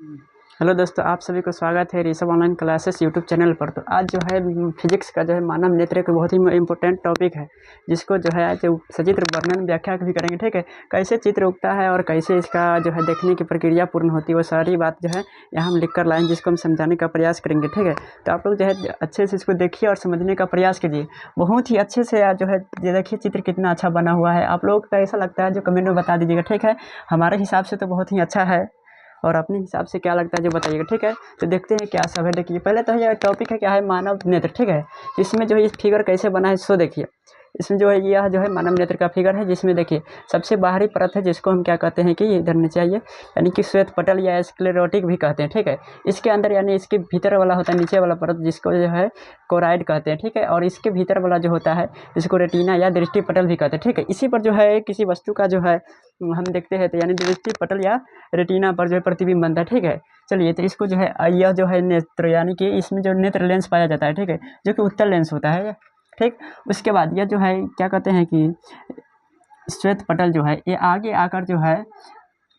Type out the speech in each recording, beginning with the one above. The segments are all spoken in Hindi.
हेलो दोस्तों, आप सभी को स्वागत है Rishabh online classes YouTube channel पर। तो आज जो है फिजिक्स का जो है मानव नेत्र एक बहुत ही इम्पोर्टेंट टॉपिक है, जिसको जो है आज सचित्र वर्णन व्याख्या भी करेंगे। ठीक है, कैसे चित्र उगता है और कैसे इसका जो है देखने की प्रक्रिया पूर्ण होती है, वो सारी बात जो है यहाँ हम लिख कर लाएँ, जिसको हम समझाने का प्रयास करेंगे। ठीक है, तो आप लोग जो है अच्छे से इसको देखिए और समझने का प्रयास कीजिए, बहुत ही अच्छे से। जो है ये देखिए चित्र कितना अच्छा बना हुआ है। आप लोग को ऐसा लगता है जो कमेंट में बता दीजिएगा। ठीक है, हमारे हिसाब से तो बहुत ही अच्छा है, और अपने हिसाब से क्या लगता है जो बताइएगा। ठीक है, तो देखते हैं क्या सब है। देखिए पहले तो ये टॉपिक है क्या है, मानव नेत्र। ठीक है, इसमें जो है इस फिगर कैसे बना है सो देखिए। इसमें जो है यह जो है मानव नेत्र का फिगर है, जिसमें देखिए सबसे बाहरी परत है, जिसको हम क्या कहते हैं कि ये इधर नीचे आइए, यानी कि श्वेत पटल या स्क्लेरोटिक भी कहते हैं। ठीक है, इसके अंदर यानी इसके भीतर वाला होता है नीचे वाला परत, जिसको जो है कोराइड कहते हैं। ठीक है, और इसके भीतर वाला जो होता है इसको रेटिना या दृष्टि पटल भी कहते हैं। ठीक है, इसी पर जो है किसी वस्तु का जो है हम देखते हैं तो यानी दृष्टि पटल या रेटिना पर जो है प्रतिबिंब बनता है। ठीक है, चलिए तो इसको जो है यह जो है नेत्र, यानी कि इसमें जो नेत्र लेंस पाया जाता है। ठीक है, जो कि उत्तल लेंस होता है। ठीक, उसके बाद यह जो है क्या कहते हैं कि श्वेत पटल जो है ये आगे आकर जो है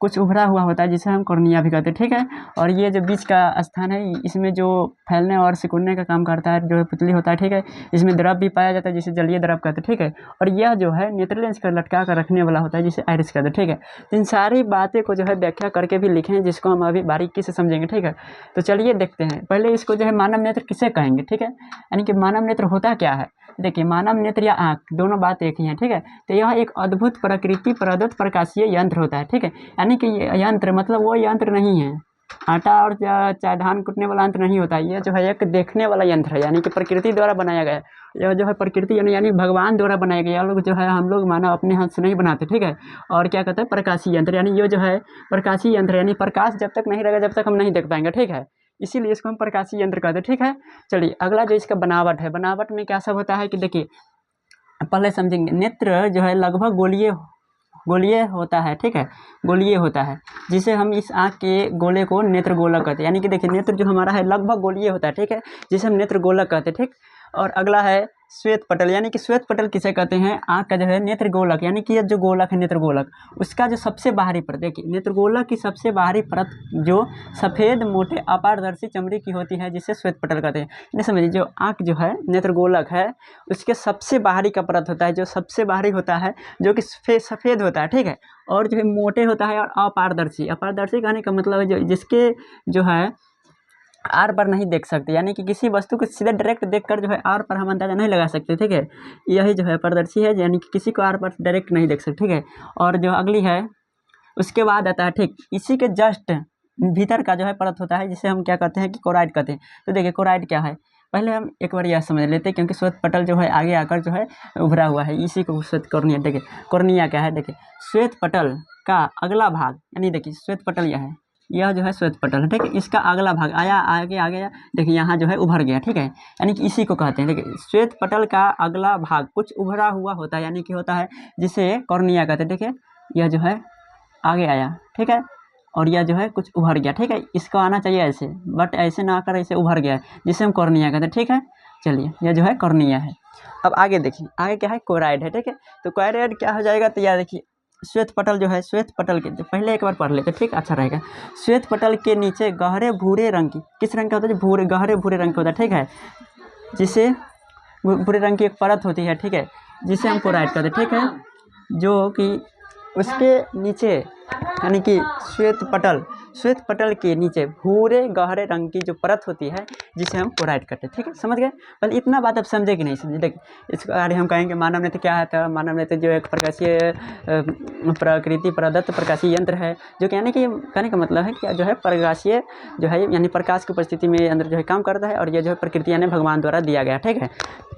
कुछ उभरा हुआ होता है, जिसे हम कॉर्निया भी कहते हैं। ठीक है, और ये जो बीच का स्थान है, इसमें जो फैलने और सिकुड़ने का काम करता है जो है पुतली होता है। ठीक है, इसमें द्रव भी पाया जाता है, जिसे जलीय द्रव कहते हैं। ठीक है, और यह जो है नेत्र लेंस का लटका कर रखने वाला होता है, जिसे आइरिस कहते हैं। ठीक है, तो इन सारी बातें को जो है व्याख्या करके भी लिखें, जिसको हम अभी बारीकी से समझेंगे। ठीक है, तो चलिए देखते हैं। पहले इसको जो है मानव नेत्र किसे कहेंगे। ठीक है, यानी कि मानव नेत्र होता क्या है। देखिए, मानव नेत्र या आँख दोनों बात एक ही है। ठीक है, तो यह एक अद्भुत प्रकृति प्रदत्त प्रकाशीय यंत्र होता है। ठीक है, यानी कि ये यंत्र मतलब वो यंत्र नहीं है, आटा और चाहे धान कूटने वाला यंत्र नहीं होता। ये जो है एक देखने वाला यंत्र है, यानी कि प्रकृति द्वारा बनाया गया। यह जो है प्रकृति यानी भगवान द्वारा बनाया गया। लोग जो है हम लोग मानव अपने हाथ से नहीं बनाते। ठीक है, और क्या कहते हैं प्रकाशीय यंत्र, यानी ये जो है प्रकाशीय यंत्र, यानी प्रकाश जब तक नहीं रहेगा जब तक हम नहीं देख पाएंगे। ठीक है, इसीलिए इसको हम प्रकाशीय यंत्र कहते हैं। ठीक है, चलिए अगला जो इसका बनावट है, बनावट में क्या सब होता है कि देखिए पहले समझेंगे। नेत्र जो है लगभग गोलीय होता है। ठीक है, गोलीय होता है, जिसे हम इस आँख के गोले को नेत्र गोलक कहते हैं। यानी कि देखिए नेत्र जो हमारा है लगभग गोलीय होता है। ठीक है, जिसे हम नेत्र गोलक कहते हैं। ठीक, और अगला है श्वेत पटल, यानी कि श्वेत पटल किसे कहते हैं, आँख का जो है नेत्र गोलक, यानी कि ये जो गोलक है नेत्र गोलक, उसका जो सबसे बाहरी परत, देखिए नेत्र गोलक की सबसे बाहरी परत जो सफ़ेद मोटे अपारदर्शी चमड़ी की होती है, जिसे श्वेत पटल कहते हैं। नहीं समझिए, जो आँख जो है नेत्र गोलक है, उसके सबसे बाहरी का परत होता है, जो सबसे बाहरी होता है, जो कि सफ़ेद होता है। ठीक है, और जो है मोटे होता है और अपारदर्शी। अपारदर्शी कहने का मतलब है जो जिसके जो है आर पर नहीं देख सकते, यानी कि किसी वस्तु को सीधे डायरेक्ट देखकर जो है आर पर हम अंदाजा नहीं लगा सकते। ठीक है, यही जो है पारदर्शी है, यानी कि किसी को आर पर डायरेक्ट नहीं देख सकते। ठीक है, और जो अगली है उसके बाद आता है, ठीक इसी के जस्ट भीतर का जो है परत होता है, जिसे हम क्या कहते हैं कि कोराइड कहते हैं। तो देखिए कोराइड क्या है, पहले हम एक बार यह समझ लेते हैं, क्योंकि श्वेत पटल जो है आगे आकर जो है उभरा हुआ है, इसी को श्वेत कॉर्निया। देखिए कॉर्निया क्या है, देखिए श्वेत पटल का अगला भाग, यानी देखिए श्वेत पटल यह जो है श्वेत पटल है। ठीक है, इसका अगला भाग आया आगे देखिए यहाँ जो है उभर गया। ठीक है, यानी कि इसी को कहते हैं। देखिए श्वेत पटल का अगला भाग कुछ उभरा हुआ होता है, यानी कि होता है जिसे कॉर्निया कहते हैं। देखिए यह जो है आगे आया। ठीक है, और यह जो है कुछ उभर गया। ठीक है, इसको आना चाहिए ऐसे, बट ऐसे ना आकर ऐसे उभर गया है, जिसे हम कॉर्निया कहते हैं। ठीक है, चलिए यह जो है कॉर्निया है। अब आगे देखिए, आगे क्या है कोराइड है। ठीक है, तो कोराइड क्या हो जाएगा, तो यह देखिए श्वेत पटल जो है, श्वेत पटल के पहले एक बार पढ़ लेते, ठीक अच्छा रहेगा। श्वेत पटल के नीचे गहरे भूरे रंग की, किस रंग का होता है, भूरे गहरे भूरे रंग का होता है। ठीक है, जिसे भूरे रंग की एक परत होती है। ठीक है, जिसे हम कोराइड कहते हैं। ठीक है, जो कि उसके नीचे यानी कि श्वेत पटल के नीचे भूरे गहरे रंग की जो परत होती है, जिसे हम कोराइड कहते हैं। ठीक है, समझ गए। पहले इतना बात आप समझे कि नहीं समझे। देखिए इसको आगे हम कहेंगे मानव नेत्र क्या है, तो मानव नेत्र जो एक प्रकाशीय प्रकृति प्रदत्त प्रकाशीय यंत्र है, जो कि यानी कि कहने का मतलब है कि जो है प्रकाशीय जो है यानी प्रकाश की उपस्थिति में अंदर जो है काम करता है, और ये जो है प्रकृति यानी भगवान द्वारा दिया गया। ठीक है,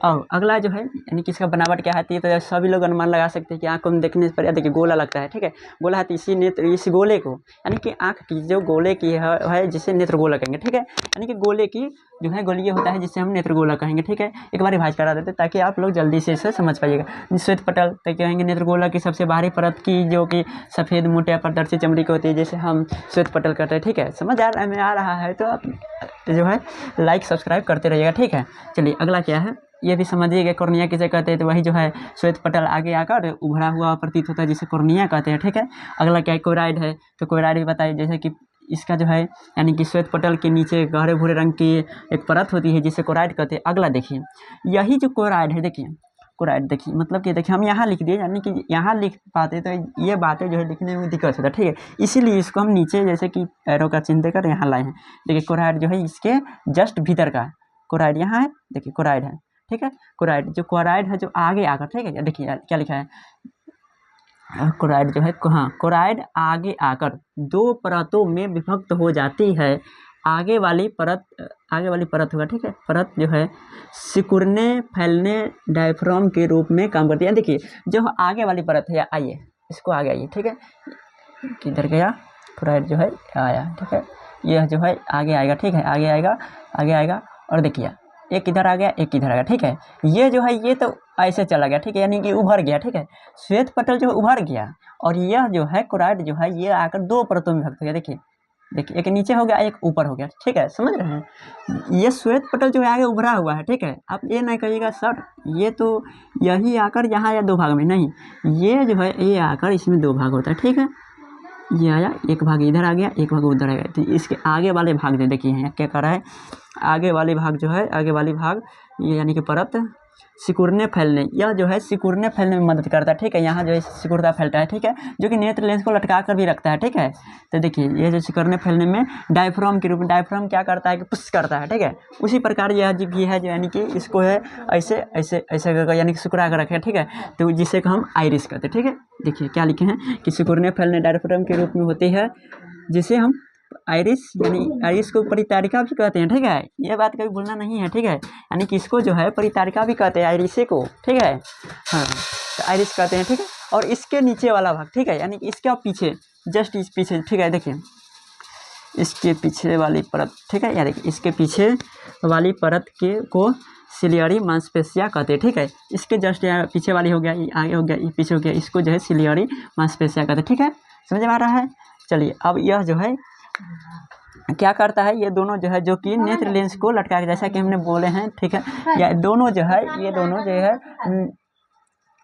और अगला जो है यानी कि इसका बनावट क्या है, तो सभी लोग अनुमान लगा सकते हैं कि आँख को देखने पर देखिए गोला लगता है। ठीक है, गोला है, तो इसी नेत्र इस गोले को यानी कि आँख की जो गोले की है जिसे नेत्र गोला कहेंगे। ठीक है, यानी कि गोले की जो है गोलीय होता है, जिसे हम नेत्र गोला कहेंगे। ठीक है, एक बार रिवाइज करा देते ताकि आप लोग जल्दी से इसे समझ पाइएगा। श्वेत पटल तो कहेंगे नेत्र गोला की सबसे बाहरी परत की, जो कि सफ़ेद मोटे अपारदर्शी चमड़ी की होती है, जैसे हम श्वेत पटल कहते हैं। ठीक है, समझ आ रहा है तो आप जो है लाइक सब्सक्राइब करते रहिएगा। ठीक है, चलिए अगला क्या है ये भी समझिएगा। कॉर्निया किसे कहते हैं, तो वही जो है श्वेत पटल आगे आकर उभरा हुआ प्रतीत होता है, जिसे कॉर्निया कहते हैं। ठीक है, अगला क्या है कोराइड है, तो कोराइड भी बताइए, जैसे कि इसका जो है यानी कि श्वेत पटल के नीचे गहरे भूरे रंग की एक परत होती है जिसे कोराइड कहते हैं। अगला देखिए, यही जो कोराइड है, देखिए कोराइड, देखिए मतलब कि देखिए हम यहाँ लिख दिए, यानी कि यहाँ लिख पाते तो ये बातें जो है लिखने में दिक्कत होता है, ठीक है। इसीलिए इसको हम नीचे जैसे कि एरो का चिन्ह देकर यहाँ लाए हैं। देखिए कोराइड जो है इसके जस्ट भीतर का कोराइड यहाँ है, देखिए कोराइड है, ठीक है। कोराइड जो कोराइड है जो आगे आकर, ठीक है, देखिए क्या लिखा है, कोराइड जो है, हाँ, कोराइड आगे आकर दो परतों में विभक्त हो जाती है। आगे वाली परत होगा, ठीक है, परत जो है सिकुड़ने फैलने डायफ्राम के रूप में काम करती है। देखिए जो आगे वाली परत है, आइए इसको आगे आइए, ठीक है, किधर गया कोराइड जो है आया, ठीक है, यह जो है आगे आएगा, ठीक है, आगे आएगा और देखिए एक इधर आ गया, एक इधर आ गया, ठीक है। ये जो है ये तो ऐसे चला गया, ठीक है, यानी कि उभर गया, ठीक है, श्वेत पटल जो उभर गया और यह जो है कोराइड जो है ये आकर दो परतों में विभक्त हो गया। देखिए एक नीचे हो गया, एक ऊपर हो गया, ठीक है, समझ रहे हैं। ये श्वेत पटल जो है आगे उभरा हुआ है, ठीक है। आप ये नहीं कहिएगा सर ये तो यही आकर यहाँ या दो भाग में, नहीं, ये जो है ये आकर इसमें दो भाग होता है, ठीक है। ये आया, एक भाग इधर आ गया, एक भाग उधर आ गया, तो इसके आगे वाले भाग जो देखिए यहाँ क्या कर रहा है, आगे वाली भाग जो है, आगे वाली भाग ये यानी कि परत सिकुड़ने फैलने, यह जो है सिकुड़ने फैलने में मदद करता है, ठीक है। यहाँ जो है सिकुड़ता फैलता है, ठीक है, जो कि नेत्र लेंस को लटका कर भी रखता है, ठीक है। तो देखिए ये जो सिकुड़ने फैलने में डायफ्राम के रूप में, डायफ्राम क्या करता है कि पुश करता है, ठीक है। उसी प्रकार यह जो भी है जो यानी कि इसको है ऐसे ऐसे ऐसे यानी कि सिकुड़ा कर रखे, ठीक है, तो जिसे हम आइरिस कहते हैं, ठीक है। देखिए क्या लिखे हैं कि सिकुड़ने फैलने डायफ्राम के रूप में होती है जिसे हम आइरिस यानी आइरिस को परितारिका भी कहते हैं, ठीक है। ये बात कभी भूलना नहीं है, ठीक है, यानी कि इसको जो है परितारिका भी कहते हैं, आइरिसे को, ठीक है, हाँ, तो आइरिस कहते हैं, ठीक है। और इसके नीचे वाला भाग, ठीक है, यानी कि इसके पीछे, जस्ट इस पीछे, ठीक है, देखिए इसके पीछे वाली परत, ठीक है, यानी इसके पीछे वाली परत के को सिलियरी मांसपेशिया कहते हैं, ठीक है। इसके जस्ट यहाँ पीछे वाली हो गया, ये आगे हो गया, ये पीछे हो गया, इसको जो है सिलियरी मांसपेशिया कहते हैं, ठीक है, समझ में आ रहा है। चलिए अब यह जो है क्या करता है, ये दोनों जो है जो कि नेत्र लेंस को लटका के, जैसा कि हमने बोले हैं, ठीक है, या दोनों जो है ये दोनों जो है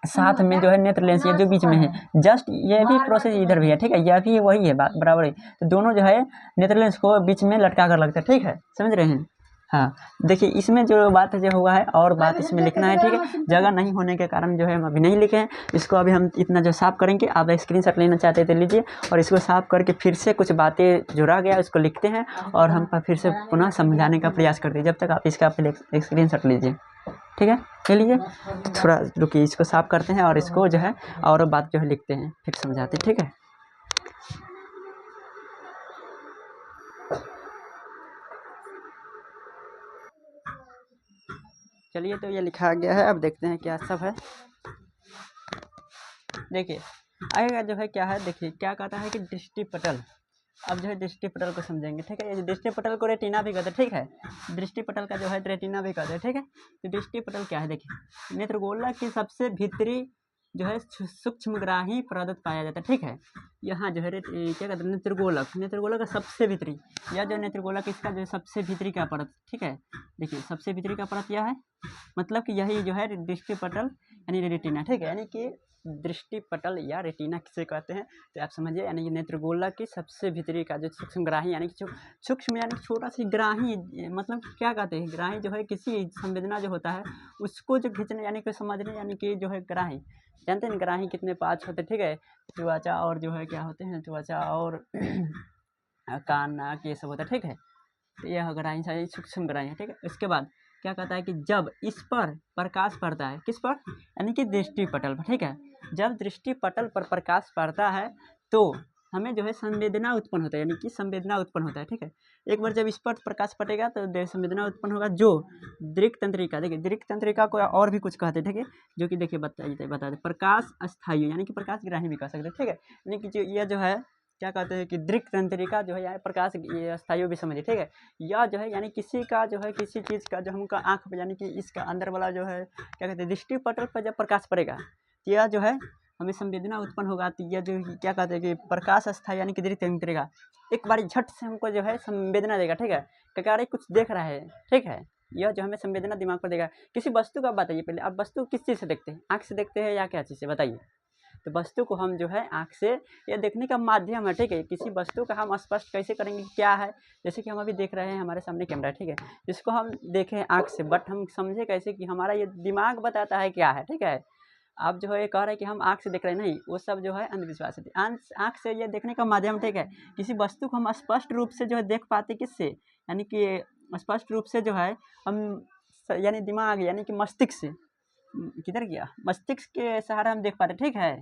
साथ में जो है नेत्र लेंस ये जो बीच में है, जस्ट ये भी प्रोसेस इधर भी है, ठीक है, यह भी वही है, बात बराबर है। तो दोनों जो है नेत्र लेंस को बीच में लटका कर लगता है, ठीक है, समझ रहे हैं। हाँ देखिए इसमें जो बात जो हुआ है और बात इसमें लिखना है, ठीक है, जगह नहीं होने के कारण जो है हम अभी नहीं लिखे हैं। इसको अभी हम इतना जो साफ करेंगे, आप स्क्रीनशॉट लेना चाहते तो लीजिए और इसको साफ करके फिर से कुछ बातें जुड़ा गया उसको लिखते हैं और हम फिर से पुनः समझाने का प्रयास करते हैं, जब तक आप इसका स्क्रीनशॉट लीजिए, ठीक है, ले लीजिए। तो थोड़ा रुकिए, इसको साफ करते हैं और इसको जो है और बात जो है लिखते हैं, फिर समझाते हैं, ठीक है। चलिए तो ये लिखा गया है, अब देखते हैं क्या सब है। देखिए आगे जो है क्या है, देखिए क्या कहता है कि दृष्टि पटल। अब जो है दृष्टि पटल को समझेंगे, ठीक है। ये दृष्टि पटल को रेटिना भी कहते हैं, ठीक है, दृष्टि पटल का जो है रेटिना भी कहते हैं, ठीक है। तो दृष्टि पटल क्या है, देखिए नेत्रगोला की सबसे भीतरी जो है सूक्ष्मग्राही परत पाया जाता है, ठीक है। यहाँ जो है क्या कहते हैं नेत्रगोलक का सबसे भीतरी, या जो नेत्रगोलक इसका जो है सबसे भीतरी का परत, ठीक है। देखिए सबसे भीतरी का परत यह है, मतलब कि यही जो है दृष्टि पटल यानी रेटिना, ठीक है, यानी कि दृष्टि पटल या रेटिना किसे कहते हैं तो आप समझिए, यानी कि नेत्रगोला की सबसे भीतरी का जो सूक्ष्मग्राही यानी कि सूक्ष्म यानी कि छोटा सी ग्राही, मतलब क्या कहते हैं, ग्राही जो है किसी संवेदना जो होता है उसको जो खींचने यानी कि समझने, यानी कि जो है ग्राही, जानते हैं ग्राही कितने पाँच होते हैं, ठीक है, त्वचा और जो है क्या होते हैं, त्वचा और कान नाक ये सब होता है, ठीक है। तो यह ग्राही सूक्ष्म ग्राही है, ठीक है। इसके बाद क्या कहता है कि जब इस पर प्रकाश पड़ता है, किस पर, यानी कि दृष्टि पटल पर, ठीक है, जब दृष्टि पटल पर प्रकाश पड़ता है तो हमें जो है संवेदना उत्पन्न होता है, यानी कि संवेदना उत्पन्न होता है, ठीक है। एक बार जब इस पर प्रकाश पड़ेगा तो संवेदना उत्पन्न होगा, जो दृक् तंत्रिका, देखिए दृक् तंत्रिका को और भी कुछ कहते हैं, ठीक है, जो कि देखिए बता दें प्रकाश अस्थायी यानी कि प्रकाश ग्राही भी कह सकते हैं, ठीक है। यानी कि जो यह जो है क्या कहते हैं कि दृक् तंत्रिका जो है यहाँ प्रकाश ये अस्थायी भी समझिए, ठीक है। यह जो है यानी किसी का जो है किसी चीज़ का जो हमका आँख पर यानी कि इसका अंदर वाला जो है क्या कहते हैं दृष्टि पटल पर जब प्रकाश पड़ेगा तो यह जो है हमें संवेदना उत्पन्न होगा, तो यह जो क्या कहते हैं कि प्रकाश अस्थायी यानी कि दृक् तंत्रिका एक बार झट से हमको जो है संवेदना देगा, ठीक है, ककारे कुछ देख रहा है, ठीक है, यह जो हमें संवेदना दिमाग पर देगा। किसी वस्तु का बताइए, पहले आप वस्तु किस चीज़ से देखते हैं, आँख से देखते हैं या क्या चीज़ से, बताइए। तो वस्तु को हम जो है आँख से ये देखने का माध्यम है, ठीक है। किसी वस्तु का हम स्पष्ट कैसे करेंगे कि क्या है, जैसे कि हम अभी देख रहे हैं हमारे सामने कैमरा, ठीक है। इसको हम देखें आँख से, बट हम समझे कैसे कि हमारा ये दिमाग बताता है क्या है, ठीक है। आप जो है ये कह रहे हैं कि हम आँख से देख रहे हैं, नहीं, वो सब जो है अंधविश्वास है। आँख से ये देखने का माध्यम, ठीक है। किसी वस्तु को हम स्पष्ट रूप से जो है देख पाते किससे, यानी कि स्पष्ट रूप से जो है हम यानी दिमाग यानी कि मस्तिष्क से, किधर गया, मस्तिष्क के सहारा हम देख पाते, ठीक है।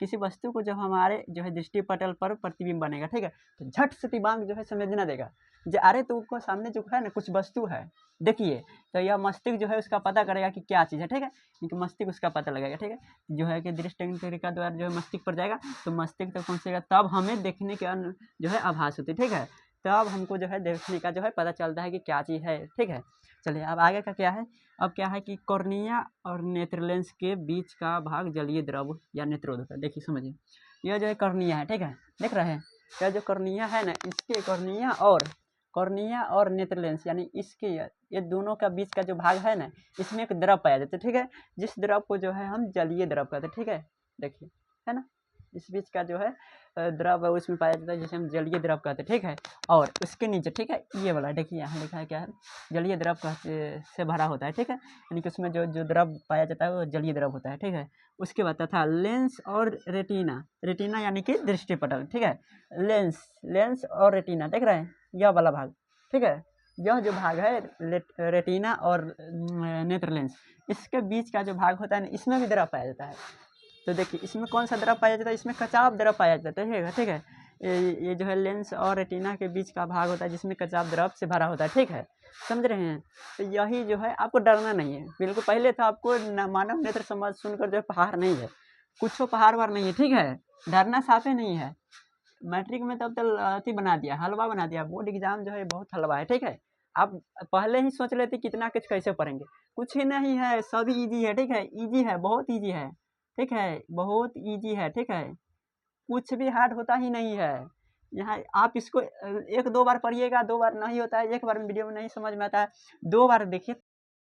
किसी वस्तु को जब हमारे जो है दृष्टि पटल पर प्रतिबिंब बनेगा, ठीक है, तो झट से दिमाग जो है समझना देगा जो अरे तुमको सामने जो है ना कुछ वस्तु है, देखिए, तो यह मस्तिष्क जो है उसका पता करेगा कि क्या चीज़ है, ठीक है। क्योंकि मस्तिष्क उसका पता लगाएगा, ठीक है। जो है कि दृष्टि तंत्रिका द्वारा जो है मस्तिष्क पर जाएगा, तो मस्तिष्क तक पहुँचेगा, तब हमें देखने के जो है आभास होती है, ठीक है। तब हमको जो है देखने का जो है पता चलता है कि क्या चीज़ है, ठीक है। चलिए अब आगे का क्या है, अब क्या है कि कॉर्निया और नेत्र लेंस के बीच का भाग जलीय द्रव या नेत्रोधक है। देखिए समझिए, यह जो है कॉर्निया है, ठीक है, देख रहे हैं। यह जो कॉर्निया है ना, इसके कॉर्निया और नेत्र लेंस यानी इसके ये दोनों का बीच का जो भाग है ना, इसमें एक द्रव पाया जाता है, ठीक है। जिस द्रव को जो है हम जलीय द्रव कहते हैं, ठीक है। देखिए, है ना, इस बीच का जो है द्रव है उसमें पाया जाता है, जिसे हम जलीय द्रव कहते हैं, ठीक है। और उसके नीचे, ठीक है, ये वाला देखिए यहाँ लिखा है क्या है, जलीय द्रव से भरा होता है, ठीक है। यानी कि उसमें जो जो द्रव पाया जाता है वो जलीय द्रव होता है, ठीक है। उसके बाद तथा लेंस और रेटिना यानी कि दृष्टिपटल, ठीक है। लेंस और रेटिना देख रहे हैं, यह वाला भाग, ठीक है। यह जो भाग है रेटिना और नेत्र लेंस, इसके बीच का जो भाग होता है ना, इसमें भी द्रव पाया जाता है। तो देखिए इसमें कौन सा द्रव पाया जाता है, इसमें कचाव द्रव पाया जाता है, ठीक है। ये जो है लेंस और रेटिना के बीच का भाग होता है जिसमें कचाव द्रव से भरा होता है, ठीक है। समझ रहे हैं। तो यही जो है आपको डरना नहीं है, बिल्कुल। पहले तो आपको मानव नेत्र समझ सुनकर जो है पहाड़ नहीं है, कुछ पहाड़ वार नहीं है, ठीक है। डरना साफे नहीं है। मैट्रिक में तब तक अथी बना दिया, हलवा बना दिया। बोर्ड एग्जाम जो है बहुत हलवा है, ठीक है। आप पहले ही सोच लेते कितना कुछ कैसे पढ़ेंगे, कुछ ही नहीं है, सभी इजी है, ठीक है। इजी है, बहुत इजी है, ठीक है, बहुत इजी है, ठीक है। कुछ भी हार्ड होता ही नहीं है यहाँ। आप इसको एक दो बार पढ़िएगा, दो बार नहीं होता है, एक बार वीडियो में नहीं समझ में आता है, दो बार देखिए